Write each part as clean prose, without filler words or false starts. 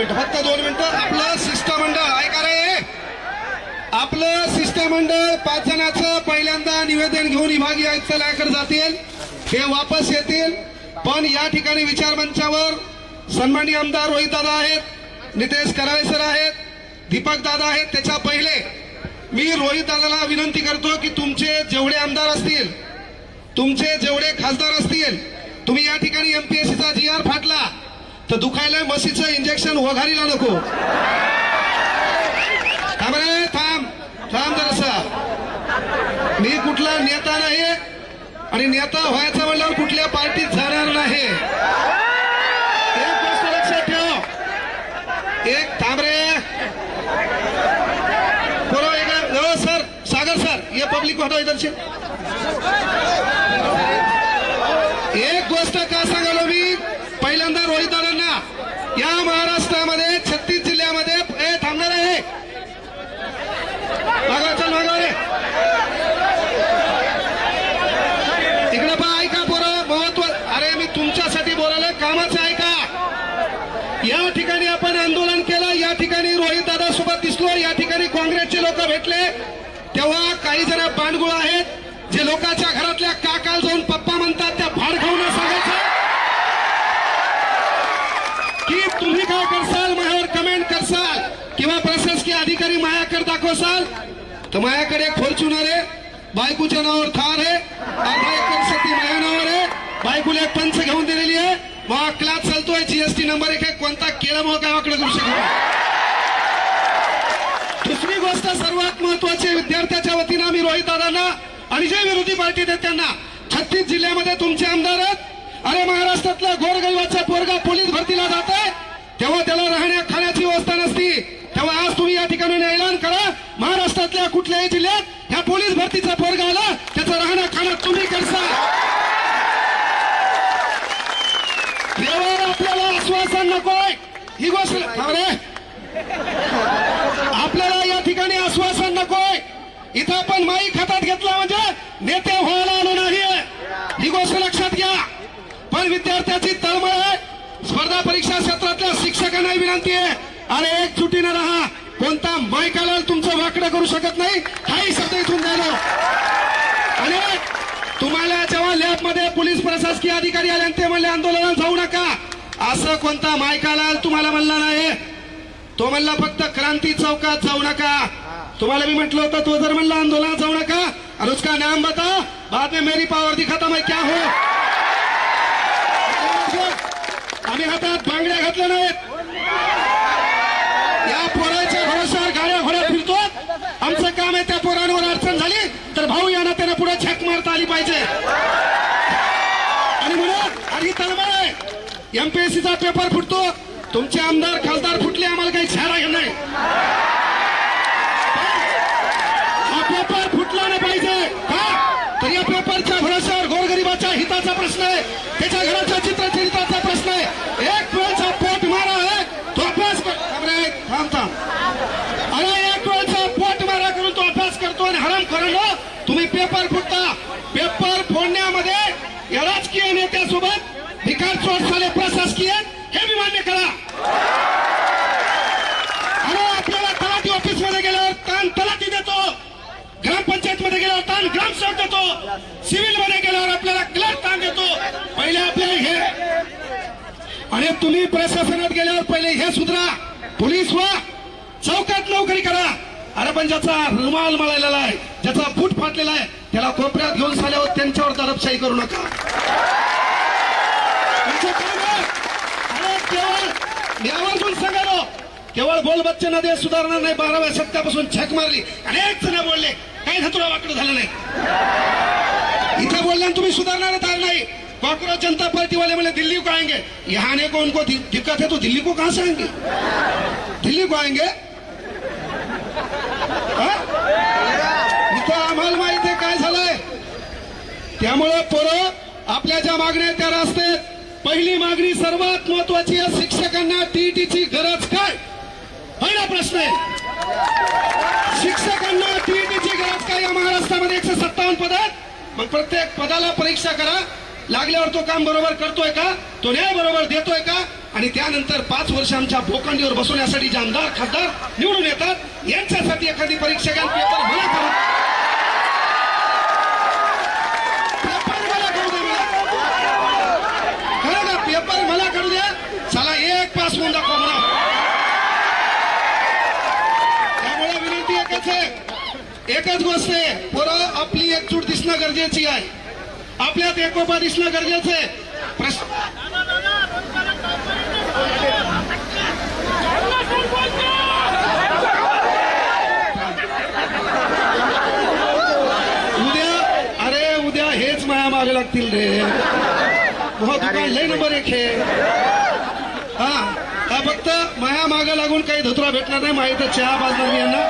मिनिटं, फक्त 2 मिनिटं. आपलं शिष्टमंडळ ऐका रे, आपलं शिष्टमंडळ 5 जणांचं पहिल्यांदा निवेदन घेऊन विभागीय आयुक्तालयाकडे जातील, हे वापस येतील. पण या ठिकाणी विचार मंचावर सन्माननीय आमदार रोहित दादा आहेत, नितेश कराळे सर आहेत, दीपक दादा आहेत. त्याच्या पहिले मी रोहित दादाला विनंती करतो की तुमचे जेवढे आमदार असतील, तुमचे जेवढे खासदार असतील, तुम्ही या ठिकाणी एमपीएससीचा GR फाटला तर दुखायला म्हशीचं इंजेक्शन वघारीला नको. थांब रे, थांब थांब जरासा. मी कुठला नेता नाही आणि नेता व्हायचं म्हणल्यावर कुठल्या पार्टीत जाणार नाही. एक गोष्ट लक्षात ठेव. एक थांब रे, बरोबर. सर सागर सर, ये पब्लिक को हटाओ इधर से. एक गोष्ट का सांगालो मी पहिल्यांदा रोहित दादांना, या महाराष्ट्रामध्ये 36 जिल्ह्यामध्ये थांबणार आहे. मागा चल, मागा रे, इकडे पहा. ऐका पोरं, महत्व. अरे मी तुमच्यासाठी बोलायला, कामाचं ऐका. या ठिकाणी आपण आंदोलन केलं, या ठिकाणी रोहित दादा सोबत दिसलो, या ठिकाणी काँग्रेसचे लोक भेटले. तेव्हा काही जण बांडगुळ आहेत, जे लोकांच्या घरातल्या काकाला जाऊन पप्पा म्हणतात, त्या भाड खाऊन सांगायचं की तुम्ही काय करसाल, माझ्यावर कमेंट करसाल किंवा प्रशासकीय अधिकारी माझ्याकडे दाखवसाल तर माझ्याकडे एक फॉर्च्युनर आहे, बायकोच्या नावावर थार आहे, 1/2 एकर शेती माझ्या नावावर आहे, बायकोला एक पंच घेऊन दिलेली आहे, मग क्लास चालतोय, GST नंबर 1 आहे, कोणता केला मग गावाकडे करू शकतो. दुसरी गोष्ट सर्वात महत्वाची, विद्यार्थ्याच्या वतीनं मी रोहित दादांना आणि जे विरोधी पार्टी आहेत त्यांना, 36 जिल्ह्यामध्ये तुमचे आमदार आहेत. अरे महाराष्ट्रातला गोरगरिबाचा पोरगा पोलीस भरतीला जात आहे, तेव्हा त्याला राहण्या खाण्याची व्यवस्था नसती. तेव्हा आज तुम्ही या ठिकाणी ऐलान करा, महाराष्ट्रातल्या कुठल्याही जिल्ह्यात ह्या पोलीस भरतीचा पोरगा आला, त्याचं राहणं खाणं तुम्ही करसा. देवावर आपल्याला आश्वासन नकोय, ही गोष्ट आपल्याला या ठिकाणी आश्वासन नकोय. इथं आपण माईक हातात घेतला म्हणजे नेते व्हायला आलो नाहीये, ही गोष्ट लक्षात घ्या. पण विद्यार्थ्याची तळमळ आहे, स्पर्धा परीक्षा क्षेत्रातल्या शिक्षकांना विनंती आहे, अरे एकजुटीनं राहा. कोणता माईकाला तुमचं वाकडं करू शकत नाही, काही शब्द इथून द्यालो. आणि तुम्हाला जेव्हा लॅबमध्ये पोलीस प्रशासकीय अधिकारी आले आणि ते म्हणले आंदोलनात जाऊ नका, असं कोणता माईकाला तुम्हाला म्हणला नाही. तो म्हणला फक्त क्रांती चौकात जाऊ नका. तुम्हाला मी म्हटलं होतं, तो जर म्हणला आंदोलनात जाऊ नका और उसका नाम बताओ, बाद में मेरी पावर दिखाता मैं क्या हो. आम्ही हातात बांगड्या घातल्या नाहीत, या पोराच्या भरोश्यावर गाड्या घोड्या फिरतो. आमचं काम आहे, त्या पोरांवर अडचण झाली तर भाऊ यांना त्याला पुढे झक मारता आली पाहिजे. आणि म्हणून आणि तळमळ आहे, एमपीएससीचा पेपर फुटतो, तुमचे आमदार खासदार फुटले, आम्हाला काही छाडा घेत नाही. हा पेपर फुटला नाही पाहिजे का, तर या पेपरच्या भरोश्यावर गोरगरिबाच्या हिताचा प्रश्न आहे, त्याच्या घराच्या चित्रचरित्राचा प्रश्न आहे. एक वेळचा पोट मारा आहे, तो अभ्यास थांब. अरे एक वेळचा पोट मारा करून तो अभ्यास करतो आणि हराम करून तुम्ही पेपर फुटता. पेपर फोडण्यामध्ये या राजकीय नेत्यासोबत भिकार चोट झाले प्रशासकीय, हे मी मान्य करा. अरे आपल्याला तलाठी ऑफिस मध्ये गेल्यावर ताण तलाठी देतो, ग्रामपंचायत मध्ये गेल्यावर ताण ग्रामसेवक देतो, सिव्हिल मध्ये गेल्यावर आपल्याला क्लर्क ताण देतो. पहिले आपल्याला हे, आणि तुम्ही प्रशासनात गेल्यावर पहिले हे सुधरा, पोलीस व्हा, चौकात नोकरी करा. अरे पण ज्याचा रुमाल मळलेला आहे, ज्याचा बूट फाटलेला आहे, त्याला कोपऱ्यात घेऊन साल्यावर त्यांच्यावर दडपशाही करू नका. केवळ यावरून सांगालो, केवळ बोल बच्चन देश सुधारणार नाही. 12व्या शतकापासून झक मारली, अनेक जण बोलले, काही धतुरा वाकडं झालं नाही. इथे बोलल्यान तुम्ही सुधारणार नाही. कांग्रेस जनता पार्टी वाले बोले दिल्ली को आएंगे, यहाँ ने को उनको दिक्कत है तो दिल्ली को कहां से आएंगे, दिल्ली को आएंगे. इथं आम्हाला माहिती आहे काय झालंय. त्यामुळे पोरं आपल्या ज्या मागण्या त्या रस्त्यात, पहिली मागणी सर्वात महत्वाची आहे, शिक्षकांना टीईटीची गरज काय, पहिला प्रश्न आहे. शिक्षकांना टीईटीची गरज काय. या महाराष्ट्रामध्ये 157 पद आहेत, मग प्रत्येक पदाला परीक्षा करा, लागल्यावर तो काम बरोबर करतोय का, तो न्याय बरोबर देतोय का, आणि त्यानंतर 5 वर्ष आमच्या भोकांडीवर बसवण्यासाठी जे आमदार खासदार निवडून येतात यांच्यासाठी एखादी परीक्षा घ्या, पेपर मला करू पेपर मला करू द्या, चला एक पास होऊन दाखवा मला. त्यामुळे विनंती एकच आहे, एकच गोष्ट आहे, पोरं आपली एकजूट दिसणं गरजेची आहे, आपल्यात एकोपा दिसणं गरजेचं आहे. उद्या हेच माया मागे लागतील रे. दुकान लय नंबर 1 आहे. हा फक्त माया मागे लागून काही धुतरा भेटणार नाही, माहिती चहा बाजणार यांना.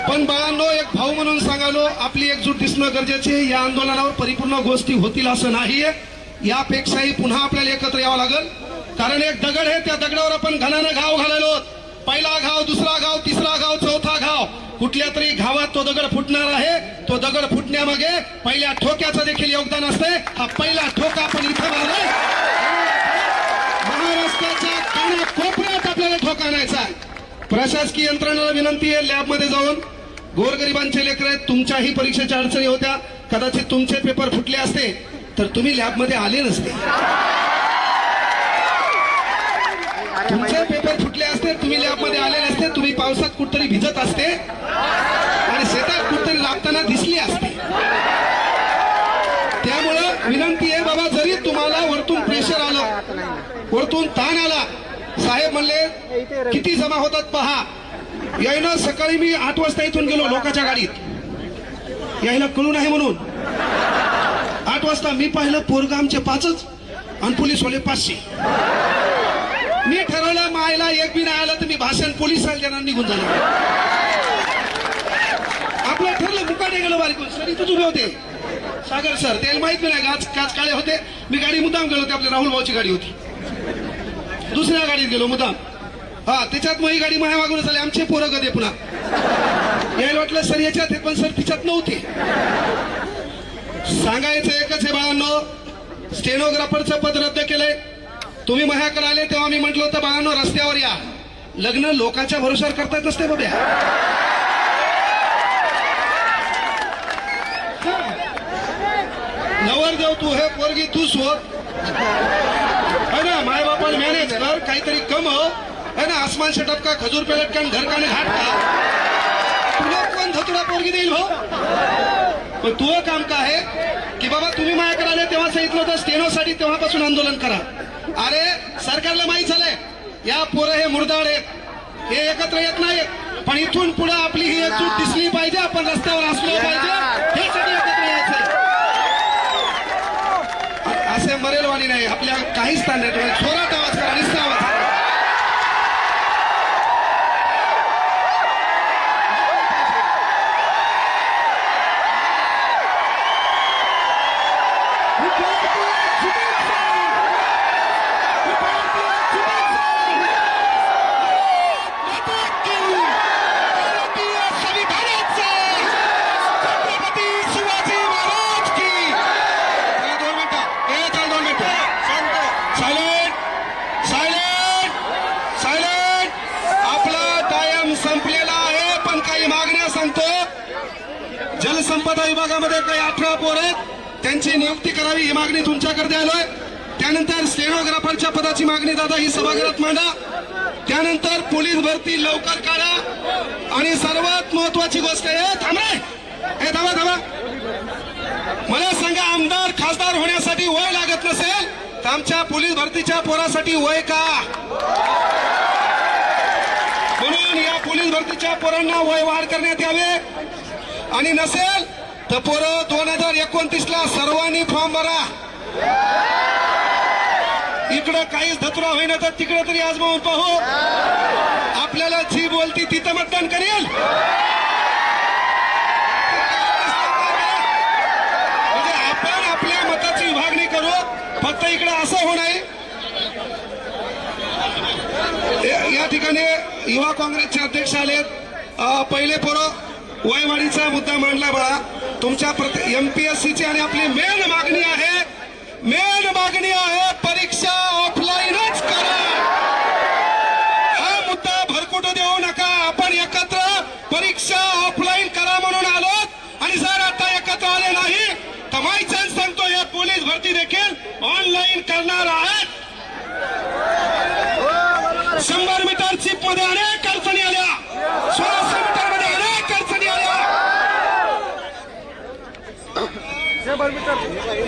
पण बाळांनो, एक भाऊ म्हणून सांगालो, आपली एकजूट दिसणं गरजेचे. या आंदोलनावर परिपूर्ण गोष्टी होतील असं नाहीये, यापेक्षाही पुन्हा आपल्याला एकत्र यावं लागेल. कारण एक दगड आहे, त्या दगडावर आपण घनानं घाव घालायलो. पहिला घाव, दुसरा घाव, तिसरा घाव, चौथा घाव, कुठल्या तरी घावात तो दगड फुटणार आहे. तो दगड फुटण्यामागे पहिल्या ठोक्याचं देखील योगदान असते. हा पहिला ठोका आपण इथं मारलाय, महाराष्ट्राच्या कानाकोपऱ्यात आपल्याला ठोका आणायचा आहे. प्रशासकीय यंत्रणेला विनंती आहे, लॅबमध्ये जाऊन गोरगरिबांचे लेकर आहेत, तुमच्याही परीक्षेच्या अडचणी होत्या, कदाचित तुमचे पेपर फुटले असते तर तुम्ही लॅबमध्ये आले नसते. तुमचे पेपर फुटले असते, तुम्ही लॅबमध्ये आले नसते, तुम्ही पावसात कुठतरी भिजत असते आणि शेतात कुठतरी लागताना दिसली असते. त्यामुळं विनंती आहे बाबा, जरी तुम्हाला वरतून प्रेशर आलं, वरतून ताण आला, साहेब म्हणले किती जमा होतात पहा. यायला सकाळी मी 8 वाजता इथून गेलो लोकांच्या गाडीत, यायला कळून आहे म्हणून. 8 वाजता मी पाहिलं पोरगा आमचे 5च आणि पोलीसवाले 500. मी ठरवलं मायला एक बी नाही आलं तर मी भाषण पोलिसाला देणार, निघून झालं. आपलं ठरलं, मुकाटे गेलो बारीकून. सर इथंच उभे होते सागर सर, त्याला माहित नाही काच काळे होते. मी गाडी मुद्दाम गेलो होते, आपल्या राहुल भाऊची गाडी होती, दुसऱ्या गाडीत गेलो मुद्दाम. हा त्याच्यात मग ही गाडी माया मागून झाली. आमचे पोरं गदे पुन्हा यायला वाटलं सर याच्यात, पण सर तिच्यात नव्हते. सांगायचं एकच आहे बाळांनो, स्टेनोग्राफरचं पद रद्द केलंय. तुम्ही माझ्याकडे आले तेव्हा मी म्हटलं होतं बाळांनो रस्त्यावर या. लग्न लोकांच्या भरोशावर करता येत नसते बाब्या. नवर जाऊ तू, हे पोरगी तू शोध है ना, माय बापाला मॅनेज कर, काहीतरी कमव है ना. आसमान से टपका, खजूर पे लटका, घर का घाट का, तुला कोण धतुरा पोरगी देईल भाऊ. पण तुझं काम काय आहे की बाबा तुम्ही माझ्याकडे आले तेव्हा सांगितलं होतं स्टेनोसाठी, तेव्हापासून आंदोलन करा. अरे सरकारला माहित झालंय या पोरं हे मुरदाड आहेत, हे एकत्र येत नाहीत. पण इथून पुढे आपली ही एकजूट दिसली पाहिजे, आपण रस्त्यावर असलो पाहिजे, हे सगळे एकत्र यायचे. असे मरेलवाणी नाही, आपल्या काही स्थान नाही. जोरात आवाज करा, निस्ता आवाज करा. जलसंपदा विभागामध्ये काही 18 पोर आहेत, त्यांची नियुक्ती करावी ही मागणी तुमच्याकडे आलोय. त्यानंतर स्टेनोग्राफरच्या पदाची मागणी दादा ही सभागृहात मांडा. त्यानंतर पोलीस भरती लवकर काढा. आणि सर्वात महत्वाची गोष्ट आहे, थांबा, मला सांगा, आमदार खासदार होण्यासाठी वय लागत नसेल तर आमच्या पोलीस भरतीच्या पोरासाठी वय का? म्हणून या पोलीस भरतीच्या पोरांना वय वाढ करण्यात यावे. आणि नसेल तर पोरं 2029ला सर्वांनी फॉर्म भरा. इकडं काहीच धतुरा होईना तर तिकडे तरी आजमावून पाहू. आपल्याला जी बोलती तिथं मतदान करेल. म्हणजे आपण आपल्या मताची विभागणी करू, फक्त इकडे असं होणार. या ठिकाणी युवा काँग्रेसचे अध्यक्ष आलेत. पहिले पोरं वयवाढीचा मुद्दा मांडला बळा. तुमच्या MPSCची आणि आपली मेन मागणी आहे परीक्षा ऑफलाईनच करा. करणार आहात. 100 मीटर चिप मध्ये अनेक अडचणी आल्या, 1600 मीटर मध्ये अनेक अडचणी आल्या.